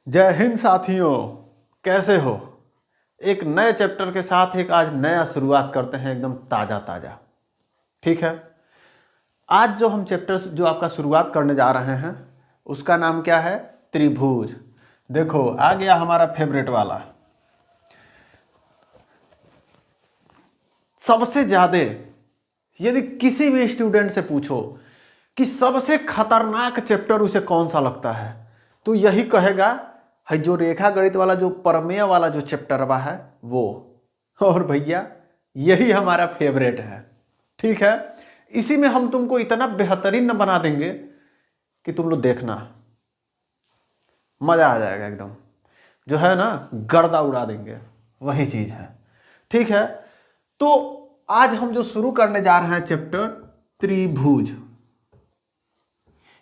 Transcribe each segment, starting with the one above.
जय हिंद साथियों, कैसे हो। एक नए चैप्टर के साथ एक आज नया शुरुआत करते हैं, एकदम ताज़ा ताज़ा। ठीक है, आज जो हम चैप्टर जो आपका शुरुआत करने जा रहे हैं उसका नाम क्या है? त्रिभुज। देखो आ गया हमारा फेवरेट वाला। सबसे ज़्यादा यदि किसी भी स्टूडेंट से पूछो कि सबसे खतरनाक चैप्टर उसे कौन सा लगता है, तो यही कहेगा है जो रेखा गणित वाला, जो प्रमेय वाला जो चैप्टर हुआ है वो। और भैया यही हमारा फेवरेट है। ठीक है, इसी में हम तुमको इतना बेहतरीन बना देंगे कि तुम लोग देखना, मजा आ जाएगा एकदम। जो है ना, गर्दा उड़ा देंगे, वही चीज है। ठीक है, तो आज हम जो शुरू करने जा रहे हैं चैप्टर त्रिभुज।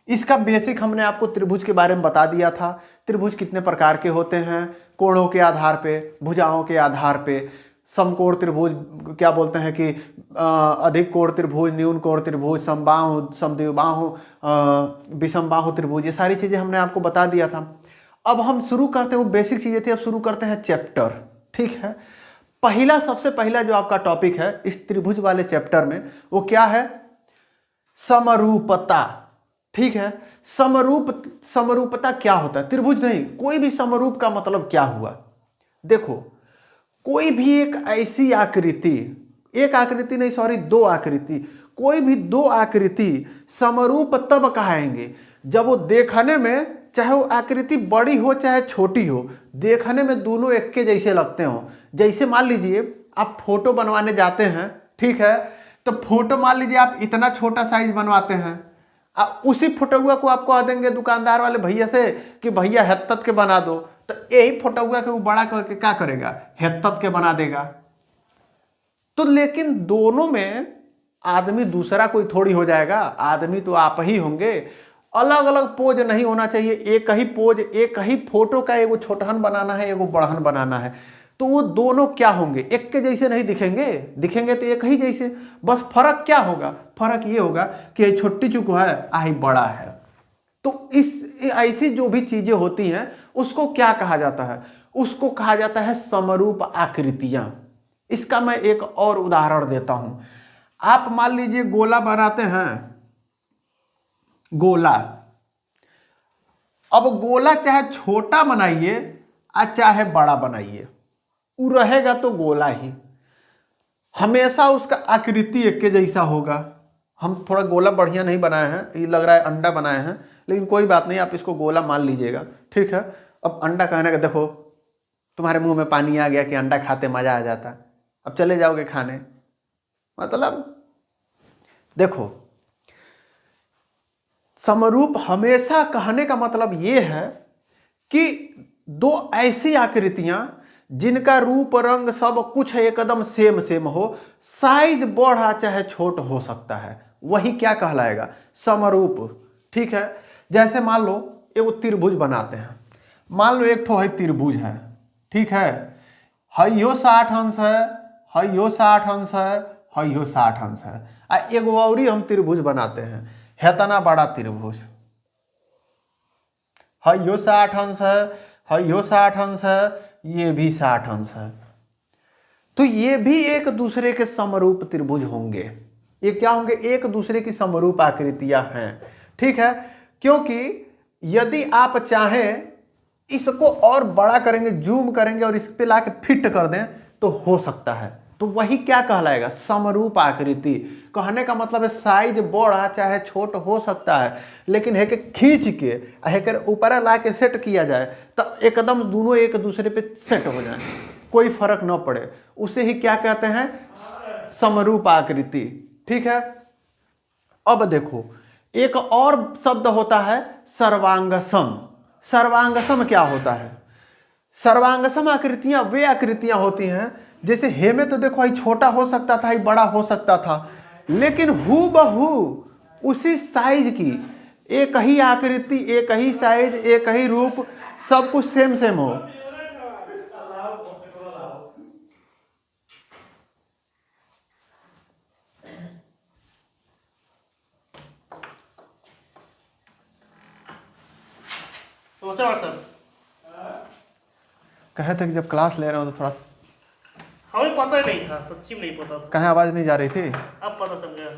इसका बेसिक हमने आपको त्रिभुज के बारे में बता दिया था। त्रिभुज कितने प्रकार के होते हैं, कोणों के आधार पे, भुजाओं के आधार पे। समकोण त्रिभुज क्या बोलते हैं कि अधिक कोण त्रिभुज, न्यून कोण त्रिभुज, समबाहु, समद्विबाहु, विषमबाहु त्रिभुज, ये सारी चीजें हमने आपको बता दिया था। अब हम शुरू करते हैं, वो बेसिक चीजें थी, अब शुरू करते हैं चैप्टर। ठीक है, सबसे पहला जो आपका टॉपिक है इस त्रिभुज वाले चैप्टर में वो क्या है? समरूपता। ठीक है, समरूपता क्या होता है? त्रिभुज नहीं, कोई भी समरूप का मतलब क्या हुआ? देखो, कोई भी एक ऐसी आकृति, एक आकृति नहीं सॉरी, दो आकृति, कोई भी दो आकृति समरूप तब कहाएंगे जब वो देखने में, चाहे वो आकृति बड़ी हो चाहे छोटी हो, देखने में दोनों एक के जैसे लगते हो। जैसे मान लीजिए आप फोटो बनवाने जाते हैं, ठीक है, तो फोटो मान लीजिए आप इतना छोटा साइज बनवाते हैं, उसी फोटोआ को आप कह देंगे दुकानदार वाले भैया से कि भैया हेत्तत के बना दो, तो यही फोटोआ के वो बड़ा करके क्या करेगा? हेत्तत के बना देगा। तो लेकिन दोनों में आदमी दूसरा कोई थोड़ी हो जाएगा, आदमी तो आप ही होंगे। अलग अलग पोज नहीं होना चाहिए, एक ही पोज, एक ही फोटो का एगो छोटहन बनाना है, एगो बड़हन बनाना है, तो वो दोनों क्या होंगे? एक के जैसे नहीं दिखेंगे, दिखेंगे तो एक ही जैसे। बस फर्क क्या होगा? फर्क ये होगा कि ये छोटी चुको है, आई बड़ा है। तो इस ऐसी जो भी चीजें होती हैं उसको क्या कहा जाता है? उसको कहा जाता है समरूप आकृतियां। इसका मैं एक और उदाहरण देता हूं। आप मान लीजिए गोला बनाते हैं, गोला। अब गोला चाहे छोटा बनाइए और चाहे बड़ा बनाइए, वो रहेगा तो गोला ही, हमेशा उसका आकृति एक के जैसा होगा। हम थोड़ा गोला बढ़िया नहीं बनाए हैं, ये लग रहा है अंडा बनाए हैं, लेकिन कोई बात नहीं, आप इसको गोला मान लीजिएगा। ठीक है, अब अंडा कहने का, देखो तुम्हारे मुंह में पानी आ गया कि अंडा खाते मजा आ जाता, अब चले जाओगे खाने। मतलब देखो, समरूप हमेशा कहने का मतलब यह है कि दो ऐसी आकृतियां जिनका रूप रंग सब कुछ एकदम सेम सेम हो, साइज बड़ा चाहे छोट हो सकता है, वही क्या कहलाएगा? समरूप। ठीक है, जैसे मान लो एक त्रिभुज बनाते हैं, मान लो एक ठो है त्रिभुज है, ठीक है, हइयो 60 अंश है, हइयो 60 अंश है, हइयो 60 अंश है, आ एगो और हम त्रिभुज बनाते हैं, हेतना बड़ा त्रिभुज, हइयो 60 अंश है, हइयो 60 अंश है, ये भी 60 अंश है, तो ये भी एक दूसरे के समरूप त्रिभुज होंगे। ये क्या होंगे? एक दूसरे की समरूप आकृतियां हैं। ठीक है, क्योंकि यदि आप चाहें इसको और बड़ा करेंगे, जूम करेंगे और इस पे लाके फिट कर दें तो हो सकता है, तो वही क्या कहलाएगा? समरूप आकृति। कहने का मतलब है साइज बड़ा चाहे छोट हो सकता है, लेकिन है कि खींच के है ऊपर ला के सेट किया जाए तो एकदम दोनों एक दूसरे पे सेट हो जाए, कोई फर्क ना पड़े, उसे ही क्या कहते हैं? समरूप आकृति। ठीक है, अब देखो एक और शब्द होता है सर्वांगसम। सर्वांगसम क्या होता है? सर्वांगसम आकृतियां वे आकृतियां होती हैं, जैसे हे में तो देखो ये छोटा हो सकता था, ये बड़ा हो सकता था, लेकिन हूबहू उसी साइज की एक ही आकृति, एक ही साइज, एक ही रूप, सब कुछ सेम सेम हो। नमस्कार सर। कहे थे कि जब क्लास ले रहे हो तो थोड़ा हमें पता ही नहीं था, सच्ची में नहीं पता था। कहीं आवाज़ नहीं जा रही थी। अब पता चल गया।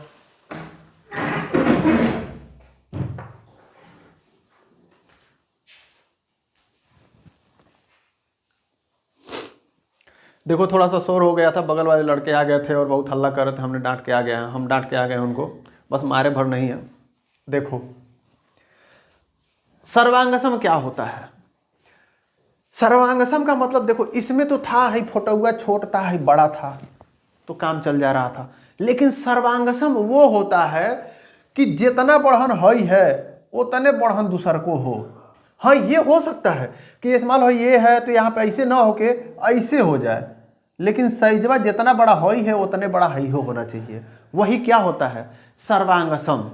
देखो थोड़ा सा शोर हो गया था, बगल वाले लड़के आ गए थे और बहुत हल्ला कर रहे थे, हमने डांट के आ गए हैं, हम डांट के आ गए हैं उनको, बस मारे भर नहीं है। देखो सर्वांगसम क्या होता है? सर्वांगसम का मतलब देखो, इसमें तो था ही फोटा हुआ, छोटा ही बड़ा था तो काम चल जा रहा था, लेकिन सर्वांगसम वो होता है कि जितना बढ़न हई है उतने बढ़न दूसर को हो। हाँ ये हो सकता है कि इस्तेमाल हो ये है तो यहाँ पे ऐसे ना होके ऐसे हो जाए, लेकिन साइजवा जितना बड़ा हई है उतने बड़ा हई हो होना चाहिए, वही क्या होता है? सर्वांगसम।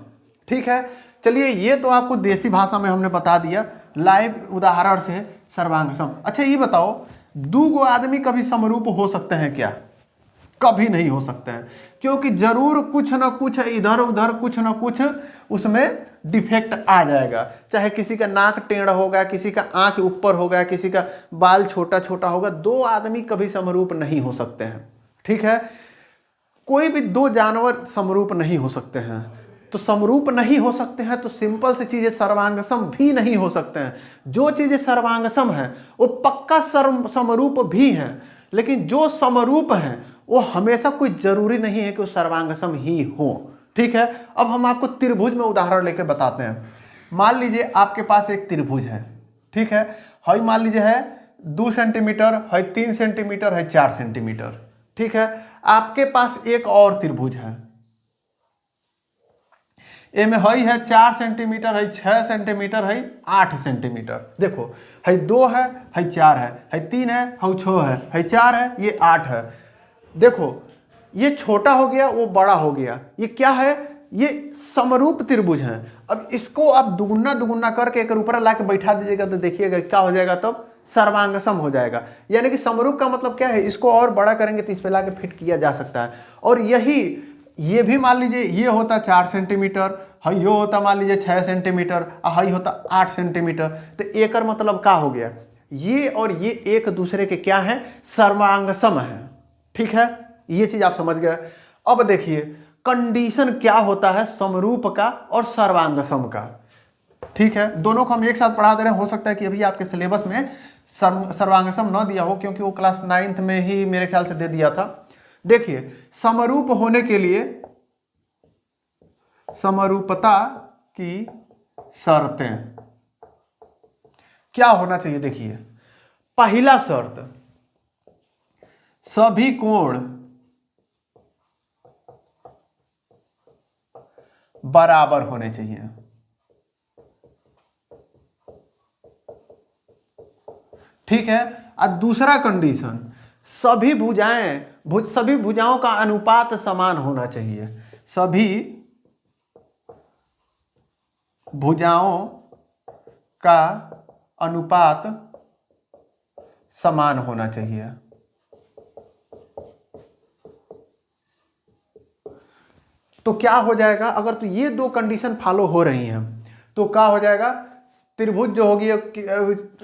ठीक है, चलिए ये तो आपको देसी भाषा में हमने बता दिया लाइव उदाहरण से सर्वांगसम। अच्छा ये बताओ, दो गो आदमी कभी समरूप हो सकते हैं क्या? कभी नहीं हो सकते हैं, क्योंकि जरूर कुछ ना कुछ इधर उधर कुछ ना कुछ उसमें डिफेक्ट आ जाएगा। चाहे किसी का नाक टेढ़ा होगा, किसी का आंख ऊपर होगा, किसी का बाल छोटा छोटा होगा, दो आदमी कभी समरूप नहीं हो सकते हैं। ठीक है, कोई भी दो जानवर समरूप नहीं हो सकते हैं, तो समरूप नहीं हो सकते हैं तो सिंपल सी चीजें सर्वांगसम भी नहीं हो सकते हैं। जो चीजें सर्वांगसम है वो पक्का समरूप भी है, लेकिन जो समरूप है वो हमेशा कोई जरूरी नहीं है कि वो सर्वांगसम ही हो। ठीक है, अब हम आपको त्रिभुज में उदाहरण लेकर बताते हैं। मान लीजिए आपके पास एक त्रिभुज है, ठीक है, हई मान लीजिए है 2 सेंटीमीटर, है 3 सेंटीमीटर, है 4 सेंटीमीटर। ठीक है, आपके पास एक और त्रिभुज है, ए में हई है 4 सेंटीमीटर, है 6 सेंटीमीटर, है 8 सेंटीमीटर। देखो है 2 है 4 है 3 है 6 है 4 है, ये 8 है। देखो ये छोटा हो गया वो बड़ा हो गया, ये क्या है? ये समरूप त्रिभुज है। अब इसको आप दुगुना दुगुना करके एक ऊपर ला के बैठा दीजिएगा तो देखिएगा क्या हो जाएगा, तब सर्वांगसम हो जाएगा। यानी कि समरूप का मतलब क्या है? इसको और बड़ा करेंगे तो इस पे ला के फिट किया जा सकता है। और यही ये भी मान लीजिए ये होता 4 सेंटीमीटर, हई यो होता मान लीजिए 6 सेंटीमीटर, हई होता 8 सेंटीमीटर, तो एक मतलब क्या हो गया? ये और ये एक दूसरे के क्या है? सर्वांगसम है। ठीक है, ये चीज आप समझ गए। अब देखिए कंडीशन क्या होता है समरूप का और सर्वांगसम का। ठीक है, दोनों को हम एक साथ पढ़ा दे रहे हैं। हो सकता है कि अभी आपके सिलेबस में सर्वांगसम न दिया हो, क्योंकि वो क्लास 9th में ही मेरे ख्याल से दे दिया था। देखिए समरूप होने के लिए समरूपता की शर्तें क्या होना चाहिए? देखिए पहला शर्त, सभी कोण बराबर होने चाहिए। ठीक है, और दूसरा कंडीशन, सभी भुजाओं का अनुपात समान होना चाहिए। सभी भुजाओं का अनुपात समान होना चाहिए। तो क्या हो जाएगा? अगर तो ये दो कंडीशन फॉलो हो रही हैं तो क्या हो जाएगा? त्रिभुज जो होगी,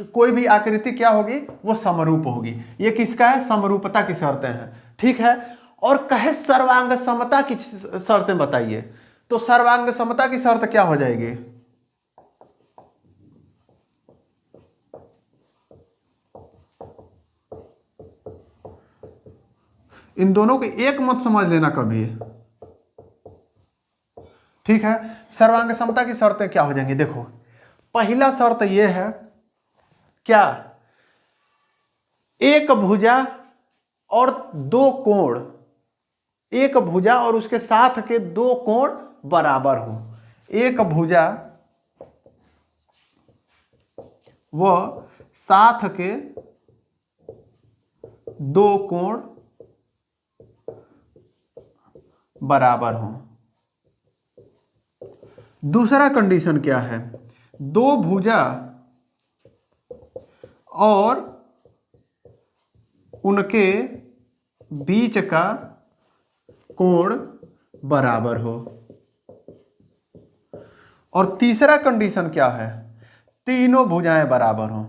कोई भी आकृति क्या होगी? वो समरूप होगी। ये किसका है? समरूपता की शर्तें हैं। ठीक है, और कहे सर्वांग समता की शर्तें बताइए, तो सर्वांग समता की शर्त क्या हो जाएगी? इन दोनों को एक मत समझ लेना कभी। ठीक है, सर्वांग समता की शर्तें क्या हो जाएंगी? देखो पहला शर्त यह है क्या? एक भुजा और दो कोण, एक भुजा और उसके साथ के दो कोण बराबर हो। एक भुजा व साथ के दो कोण बराबर हो। दूसरा कंडीशन क्या है? दो भुजा और उनके बीच का कोण बराबर हो। और तीसरा कंडीशन क्या है? तीनों भुजाएं बराबर हो।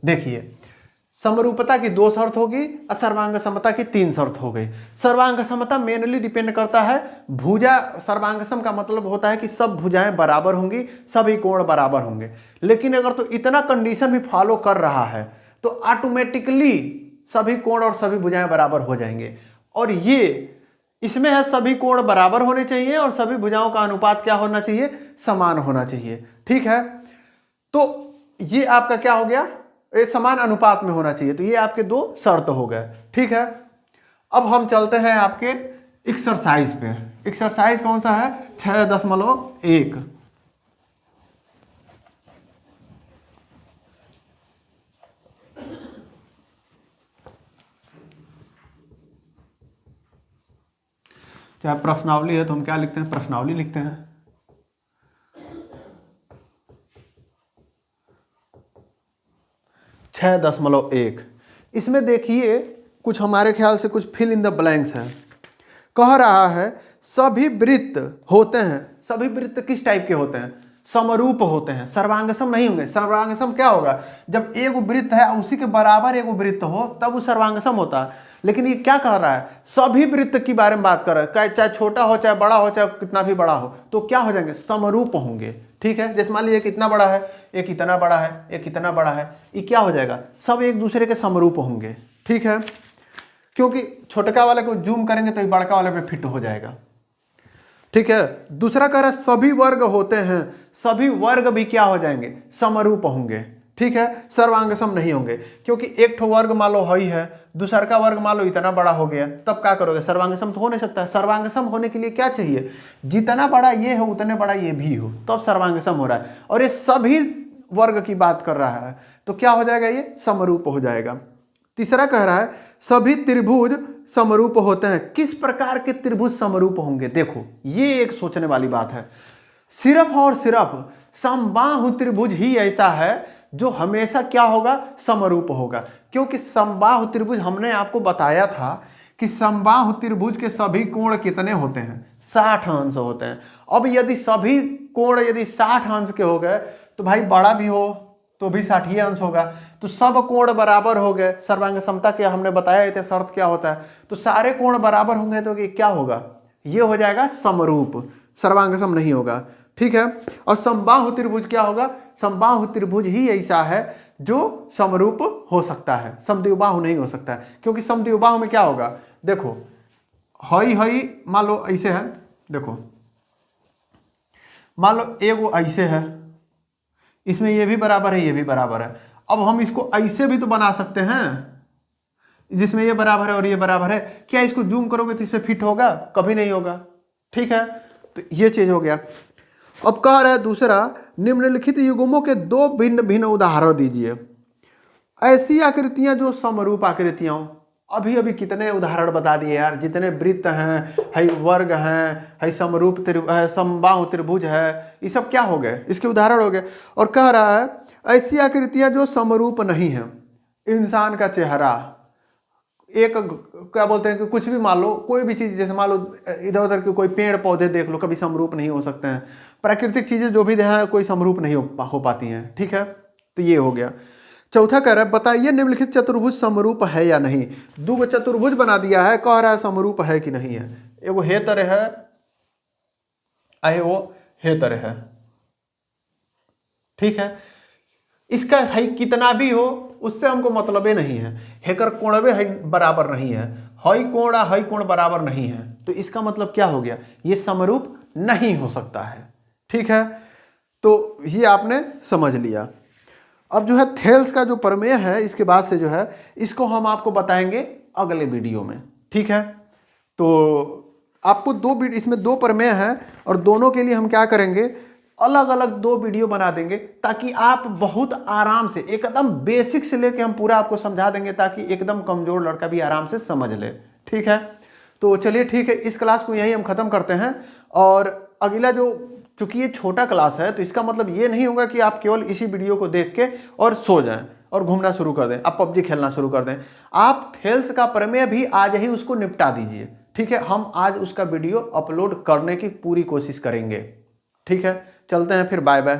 देखिए समरूपता की 2 शर्त होगी और सर्वांग समता की 3 शर्त हो गई। सर्वांग समता मेनली डिपेंड करता है भुजा, सर्वांग सम का मतलब होता है कि सब भुजाएं बराबर होंगी, सभी कोण बराबर होंगे। लेकिन अगर तो इतना कंडीशन भी फॉलो कर रहा है तो ऑटोमेटिकली सभी कोण और सभी भुजाएं बराबर हो जाएंगे। और ये इसमें है सभी कोण बराबर होने चाहिए और सभी भुजाओं का अनुपात क्या होना चाहिए, समान होना चाहिए। ठीक है, तो ये आपका क्या हो गया, ये समान अनुपात में होना चाहिए। तो ये आपके 2 शर्त हो गए। ठीक है, अब हम चलते हैं आपके एक्सरसाइज पे। एक्सरसाइज कौन सा है, 6.1। चाहे प्रश्नावली है तो हम क्या लिखते हैं, प्रश्नावली लिखते हैं। छः 6.1। इसमें देखिए कुछ हमारे ख्याल से कुछ फिल इन द ब्लैंक्स है। कह रहा है सभी वृत्त होते हैं, सभी वृत्त किस टाइप के होते हैं, समरूप होते हैं, सर्वांगसम नहीं होंगे। सर्वांगसम क्या होगा, जब एक वृत्त है उसी के बराबर एक वृत्त हो तब वो सर्वांगसम होता है। लेकिन ये क्या कह रहा है, सभी वृत्त के बारे में बात कर रहा है, चाहे छोटा हो चाहे बड़ा हो चाहे कितना भी बड़ा हो, तो क्या हो जाएंगे, समरूप होंगे। ठीक है, जैसे मान लीजिए कितना बड़ा है, एक इतना बड़ा है, एक इतना बड़ा है, ये क्या हो जाएगा, सब एक दूसरे के समरूप होंगे। ठीक है, क्योंकि छोटका वाले को जूम करेंगे तो ये बड़का वाले पे फिट हो जाएगा। ठीक है, दूसरा कह रहा है सभी वर्ग होते हैं, सभी वर्ग भी क्या हो जाएंगे, समरूप होंगे। ठीक है, सर्वांगसम नहीं होंगे, क्योंकि एक ठो वर्ग मान लो हई है, दूसरा का वर्ग मान लो इतना बड़ा हो गया, तब क्या करोगे, सर्वांगसम तो हो नहीं सकता। सर्वांगसम होने के लिए क्या चाहिए, जितना बड़ा ये हो उतने बड़ा ये भी हो, तब सर्वांगसम हो रहा है। और ये सभी वर्ग की बात कर रहा है तो क्या हो जाएगा, ये समरूप हो जाएगा। तीसरा कह रहा है सभी त्रिभुज समरूप होते हैं। किस प्रकार के त्रिभुज समरूप होंगे, देखो ये एक सोचने वाली बात है। सिर्फ और सिर्फ समबाहु त्रिभुज ही ऐसा है जो हमेशा क्या होगा, समरूप होगा। क्योंकि समबाहु त्रिभुज हमने आपको बताया था कि समबाहु त्रिभुज के सभी कोण कितने होते हैं, 60 अंश होते हैं। अब यदि सभी कोण यदि 60 अंश के हो गए तो भाई बड़ा भी हो तो भी 60 अंश होगा, तो सब कोण बराबर हो गए। सर्वांग समता के हमने बताया थे शर्त क्या होता है, तो सारे कोण बराबर होंगे तो क्या होगा, ये हो जाएगा समरूप, सर्वांगसम नहीं होगा। ठीक है, और समबाहु त्रिभुज क्या होगा, समबाहु त्रिभुज ही ऐसा है जो समरूप हो सकता है, समद्विबाहु नहीं हो सकता है। क्योंकि समद्विबाहु में क्या होगा, देखो हई हई मान लो ऐसे है, देखो मान लो एगो ऐसे है, इसमें ये भी बराबर है ये भी बराबर है। अब हम इसको ऐसे भी तो बना सकते हैं जिसमें ये बराबर है और ये बराबर है, क्या इसको जूम करोगे तो इसमें फिट होगा, कभी नहीं होगा। ठीक है, तो ये चीज हो गया। अब कह रहा है दूसरा, निम्नलिखित युग्मों के 2 भिन्न भिन्न उदाहरण दीजिए। ऐसी आकृतियां जो समरूप आकृतियां हो, अभी अभी कितने उदाहरण बता दिए यार, जितने वृत्त हैं, है वर्ग हैं, है समरूप समबाहु त्रिभुज है, ये सब क्या हो गए, इसके उदाहरण हो गए। और कह रहा है ऐसी आकृतियां जो समरूप नहीं है, इंसान का चेहरा, एक क्या बोलते हैं कि कुछ भी मान लो, कोई भी चीज़, जैसे मान लो इधर उधर के कोई पेड़ पौधे देख लो, कभी समरूप नहीं हो सकते हैं। प्राकृतिक चीज़ें जो भी हैं कोई समरूप नहीं हो पाती हैं। ठीक है, तो ये हो गया। चौथा कह रहा है बताइए निम्नलिखित चतुर्भुज समरूप है या नहीं। 2 चतुर्भुज बना दिया है, कह रहा है समरूप है कि नहीं है। एगो हे तरह है, एगो हे तरह है। ठीक है, इसका है कितना भी हो उससे हमको मतलब ही नहीं है, हेकर कोण है बराबर नहीं है, हई कोण बराबर नहीं है, तो इसका मतलब क्या हो गया, ये समरूप नहीं हो सकता है। ठीक है, तो ये आपने समझ लिया। अब जो है थेल्स का जो प्रमेय है, इसके बाद से जो है इसको हम आपको बताएंगे अगले वीडियो में। ठीक है, तो आपको इसमें 2 प्रमेय हैं और दोनों के लिए हम क्या करेंगे, अलग अलग 2 वीडियो बना देंगे, ताकि आप बहुत आराम से एकदम बेसिक से लेके हम पूरा आपको समझा देंगे, ताकि एकदम कमजोर लड़का भी आराम से समझ ले। ठीक है, तो चलिए ठीक है, इस क्लास को यहीं हम ख़त्म करते हैं। और अगला जो, चूंकि ये छोटा क्लास है तो इसका मतलब ये नहीं होगा कि आप केवल इसी वीडियो को देख के और सो जाएं और घूमना शुरू कर दें, आप पबजी खेलना शुरू कर दें। आप थेल्स का प्रमेय भी आज ही उसको निपटा दीजिए। ठीक है, हम आज उसका वीडियो अपलोड करने की पूरी कोशिश करेंगे। ठीक है, चलते हैं फिर, बाय बाय।